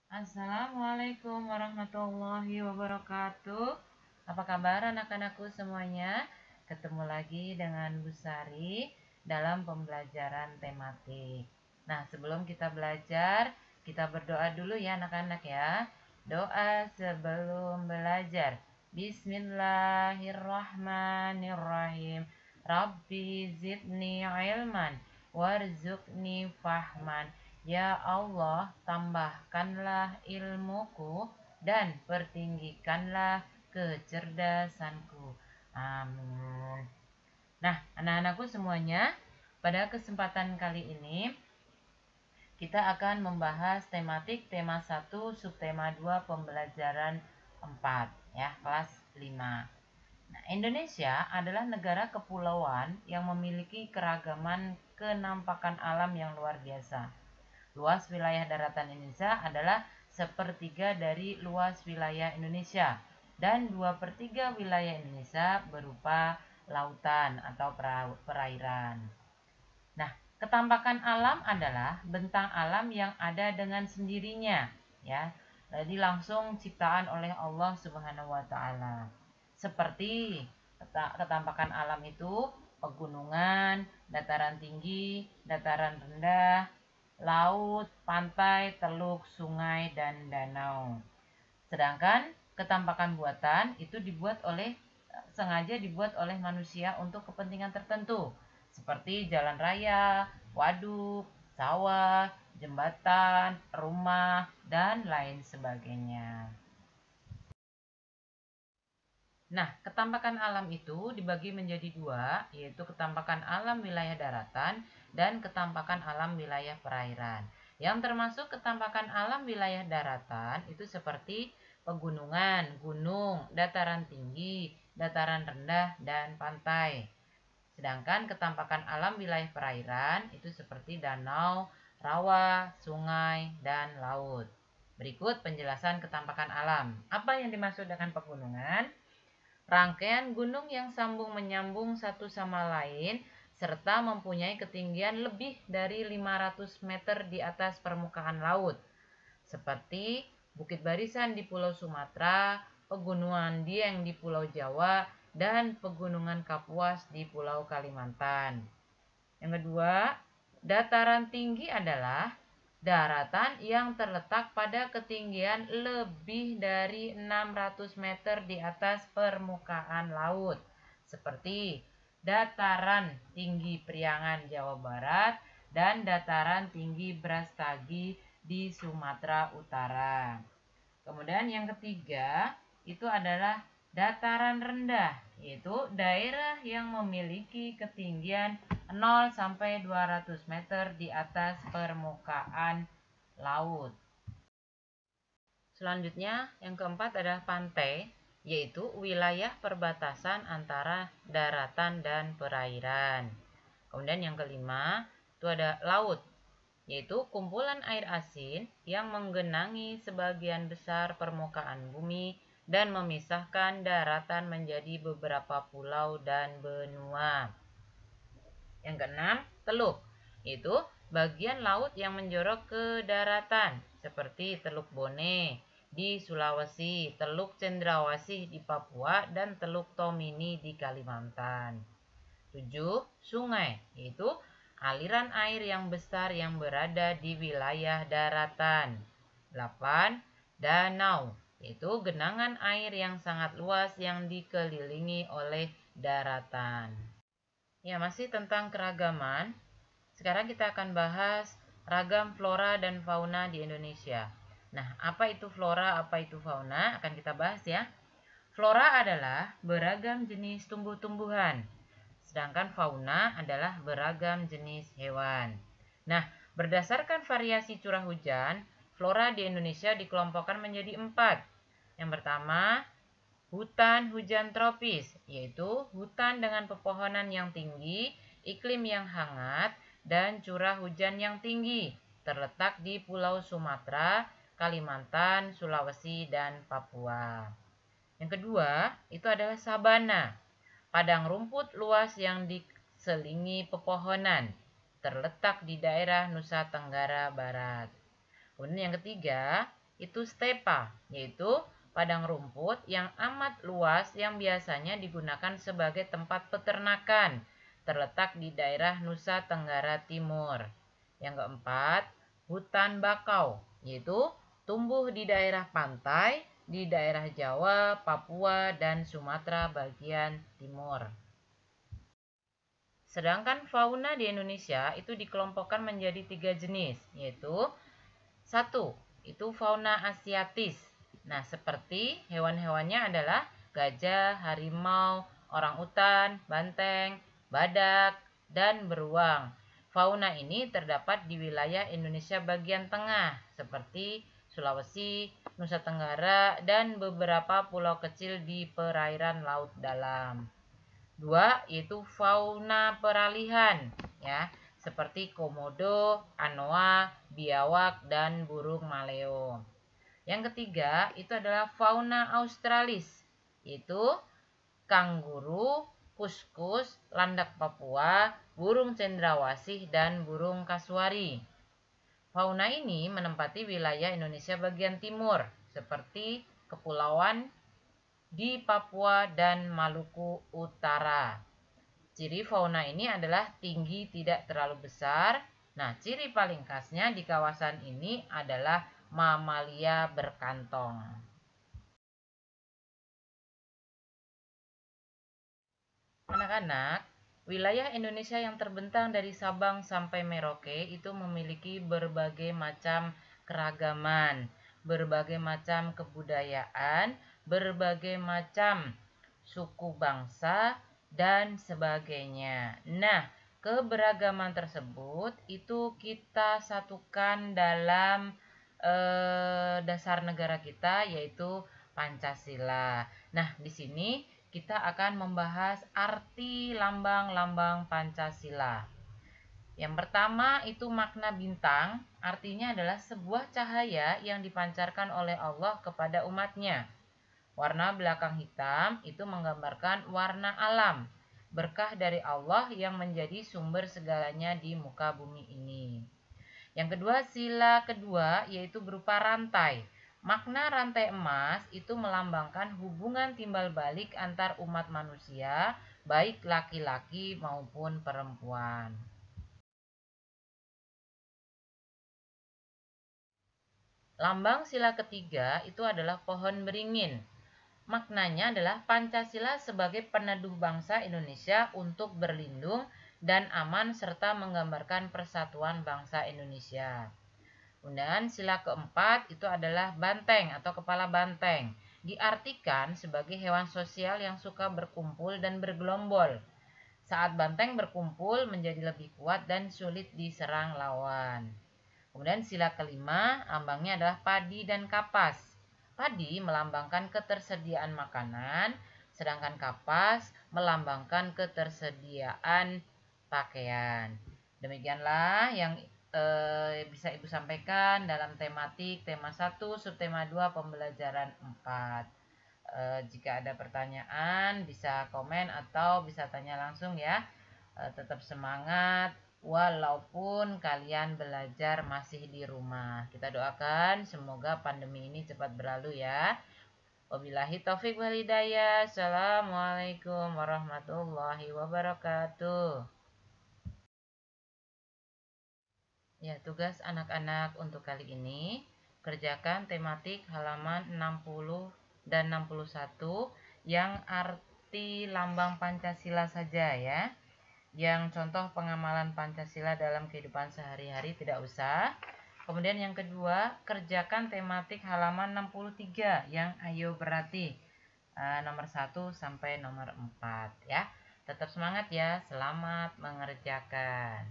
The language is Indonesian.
Assalamualaikum warahmatullahi wabarakatuh. Apa kabar anak-anakku semuanya? Ketemu lagi dengan Bu Sari dalam pembelajaran tematik. Nah, sebelum kita belajar, kita berdoa dulu ya anak-anak ya. Doa sebelum belajar. Bismillahirrahmanirrahim. Rabbi zidni ilman warzuqni fahman. Ya Allah, tambahkanlah ilmuku dan pertinggikanlah kecerdasanku. Amin. Nah, anak-anakku semuanya, pada kesempatan kali ini kita akan membahas tematik tema 1 subtema 2 pembelajaran 4 ya, kelas 5. Nah, Indonesia adalah negara kepulauan yang memiliki keragaman kenampakan alam yang luar biasa. Luas wilayah daratan Indonesia adalah sepertiga dari luas wilayah Indonesia dan 2/3 wilayah Indonesia berupa lautan atau perairan. Nah, ketampakan alam adalah bentang alam yang ada dengan sendirinya, ya. Jadi langsung ciptaan oleh Allah Subhanahu wa taala. Seperti ketampakan alam itu pegunungan, dataran tinggi, dataran rendah, laut, pantai, teluk, sungai, dan danau. Sedangkan ketampakan buatan itu sengaja dibuat oleh manusia untuk kepentingan tertentu, seperti jalan raya, waduk, sawah, jembatan, rumah, dan lain sebagainya. Nah, ketampakan alam itu dibagi menjadi dua, yaitu ketampakan alam wilayah daratan dan ketampakan alam wilayah perairan. Yang termasuk ketampakan alam wilayah daratan itu seperti pegunungan, gunung, dataran tinggi, dataran rendah, dan pantai. Sedangkan ketampakan alam wilayah perairan itu seperti danau, rawa, sungai, dan laut. Berikut penjelasan ketampakan alam. Apa yang dimaksud dengan pegunungan? Rangkaian gunung yang sambung menyambung satu sama lain serta mempunyai ketinggian lebih dari 500 meter di atas permukaan laut, seperti Bukit Barisan di Pulau Sumatera, Pegunungan Dieng di Pulau Jawa, dan Pegunungan Kapuas di Pulau Kalimantan. Yang kedua, dataran tinggi adalah daratan yang terletak pada ketinggian lebih dari 600 meter di atas permukaan laut, seperti dataran tinggi Priangan, Jawa Barat, dan dataran tinggi Brastagi di Sumatera Utara. Kemudian yang ketiga, itu adalah dataran rendah, yaitu daerah yang memiliki ketinggian 0 sampai 200 meter di atas permukaan laut. Selanjutnya, yang keempat adalah pantai, yaitu wilayah perbatasan antara daratan dan perairan. Kemudian yang kelima, itu ada laut, yaitu kumpulan air asin yang menggenangi sebagian besar permukaan bumi dan memisahkan daratan menjadi beberapa pulau dan benua. Yang keenam, teluk, yaitu bagian laut yang menjorok ke daratan, seperti Teluk Bone di Sulawesi, Teluk Cendrawasih di Papua, dan Teluk Tomini di Kalimantan. 7. Sungai, yaitu aliran air yang besar yang berada di wilayah daratan. 8. Danau, yaitu genangan air yang sangat luas yang dikelilingi oleh daratan. Ya, masih tentang keragaman. Sekarang kita akan bahas ragam flora dan fauna di Indonesia. Nah, apa itu flora, apa itu fauna? Akan kita bahas ya. Flora adalah beragam jenis tumbuh-tumbuhan, sedangkan fauna adalah beragam jenis hewan. Nah, berdasarkan variasi curah hujan, flora di Indonesia dikelompokkan menjadi 4. Yang pertama, hutan hujan tropis, yaitu hutan dengan pepohonan yang tinggi, iklim yang hangat, dan curah hujan yang tinggi, terletak di Pulau Sumatera, Kalimantan, Sulawesi, dan Papua. Yang kedua, itu adalah sabana, padang rumput luas yang diselingi pepohonan, terletak di daerah Nusa Tenggara Barat. Kemudian yang ketiga, itu stepa, yaitu padang rumput yang amat luas yang biasanya digunakan sebagai tempat peternakan, terletak di daerah Nusa Tenggara Timur. Yang keempat, hutan bakau, yaitu tumbuh di daerah pantai, di daerah Jawa, Papua, dan Sumatera bagian timur. Sedangkan fauna di Indonesia itu dikelompokkan menjadi 3 jenis, yaitu 1. Itu fauna asiatis. Nah, seperti hewan-hewannya adalah gajah, harimau, orangutan, banteng, badak, dan beruang. Fauna ini terdapat di wilayah Indonesia bagian tengah, seperti Sulawesi, Nusa Tenggara, dan beberapa pulau kecil di perairan laut dalam. 2. Yaitu fauna peralihan, ya, seperti komodo, anoa, biawak, dan burung maleo. Yang ketiga itu adalah fauna australis, yaitu kanguru, kuskus, landak Papua, burung cendrawasih, dan burung kasuari. Fauna ini menempati wilayah Indonesia bagian timur, seperti kepulauan di Papua dan Maluku Utara. Ciri fauna ini adalah tinggi tidak terlalu besar. Nah, ciri paling khasnya di kawasan ini adalah mamalia berkantong. Anak-anak, wilayah Indonesia yang terbentang dari Sabang sampai Merauke itu memiliki berbagai macam keragaman, berbagai macam kebudayaan, berbagai macam suku bangsa, dan sebagainya. Nah, keberagaman tersebut itu kita satukan dalam dasar negara kita, yaitu Pancasila. Nah, di sini kita akan membahas arti lambang-lambang Pancasila. Yang pertama itu makna bintang, artinya adalah sebuah cahaya yang dipancarkan oleh Allah kepada umatnya. Warna belakang hitam itu menggambarkan warna alam, berkah dari Allah yang menjadi sumber segalanya di muka bumi ini. Yang kedua, sila kedua yaitu berupa rantai. Makna rantai emas itu melambangkan hubungan timbal balik antar umat manusia, baik laki-laki maupun perempuan. Lambang sila ketiga itu adalah pohon beringin. Maknanya adalah Pancasila sebagai peneduh bangsa Indonesia untuk berlindung dan aman serta menggambarkan persatuan bangsa Indonesia. Kemudian sila keempat itu adalah banteng atau kepala banteng. Diartikan sebagai hewan sosial yang suka berkumpul dan bergelombol. Saat banteng berkumpul menjadi lebih kuat dan sulit diserang lawan. Kemudian sila kelima, lambangnya adalah padi dan kapas. Padi melambangkan ketersediaan makanan, sedangkan kapas melambangkan ketersediaan pakaian. Demikianlah yang bisa Ibu sampaikan dalam tematik tema 1, subtema 2, pembelajaran 4. Jika ada pertanyaan bisa komen atau bisa tanya langsung ya. Tetap semangat walaupun kalian belajar masih di rumah. Kita doakan semoga pandemi ini cepat berlalu ya. Wabillahi taufik wal hidayah. Assalamualaikum warahmatullahi wabarakatuh. Ya, tugas anak-anak untuk kali ini kerjakan tematik halaman 60 dan 61 yang arti lambang Pancasila saja ya. Yang contoh pengamalan Pancasila dalam kehidupan sehari-hari tidak usah. Kemudian yang kedua, kerjakan tematik halaman 63 yang ayo berarti nomor 1 sampai nomor 4 ya. Tetap semangat ya, selamat mengerjakan.